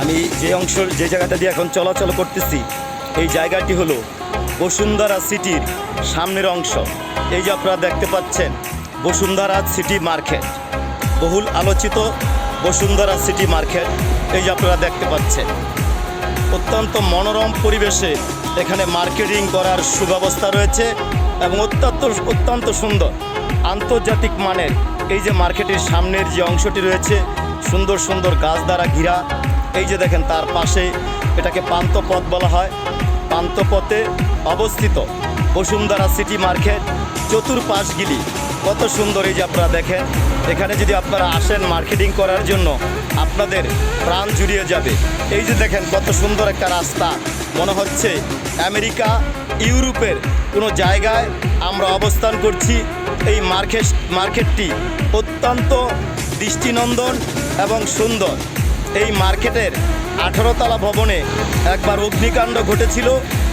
আমি যে জায়গাটা দিয়ে এখন চলাচল করতেছি এই জায়গাটি হলো বসুন্ধরা সিটির সামনের অংশ। এই যে আপনারা দেখতে পাচ্ছেন বসুন্ধরা সিটি মার্কেট, বহুল আলোচিত বসুন্ধরা সিটি মার্কেট। এই যে আপনারা দেখতে পাচ্ছেন অত্যন্ত মনোরম পরিবেশে এখানে মার্কেটিং করার সুব্যবস্থা রয়েছে এবং অত্যন্ত সুন্দর আন্তর্জাতিক মানের এই যে মার্কেটের সামনের যে অংশটি রয়েছে সুন্দর সুন্দর গাছ দ্বারা ঘেরা। এই যে দেখেন তার পাশে এটাকে পান্থপথ বলা হয়, পান্থপথে অবস্থিত বসুন্ধরা সিটি মার্কেট। চতুর্পাশগুলি কত সুন্দর, এই যে আপনারা দেখেন এখানে যদি আপনারা আসেন মার্কেটিং করার জন্য আপনাদের প্রাণ জুড়িয়ে যাবে। এই যে দেখেন কত সুন্দর একটা রাস্তা, মনে হচ্ছে আমেরিকা ইউরোপের কোনো জায়গায় আমরা অবস্থান করছি। এই মার্কেটটি অত্যন্ত দৃষ্টিনন্দন এবং সুন্দর। এই মার্কেটের 18 তলা ভবনে একবার অগ্নিকাণ্ড ঘটেছিল,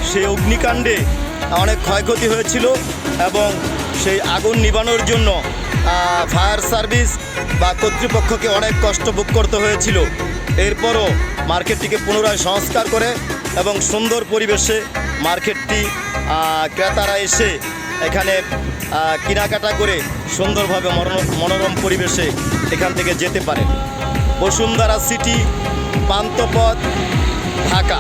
সেই অগ্নিকাণ্ডে অনেক ক্ষয়ক্ষতি হয়েছিল এবং সেই আগুন নিবানোর জন্য ফায়ার সার্ভিস বা কর্তৃপক্ষকে অনেক কষ্ট ভোগ করতে হয়েছিল। এরপরও মার্কেটটিকে পুনরায় সংস্কার করে এবং সুন্দর পরিবেশে মার্কেটটি ক্রেতারা এসে এখানে কেনাকাটা করে সুন্দরভাবে মনোরম পরিবেশে এখান থেকে যেতে পারে। বসুন্ধরা সিটি, পান্থপথ, ঢাকা।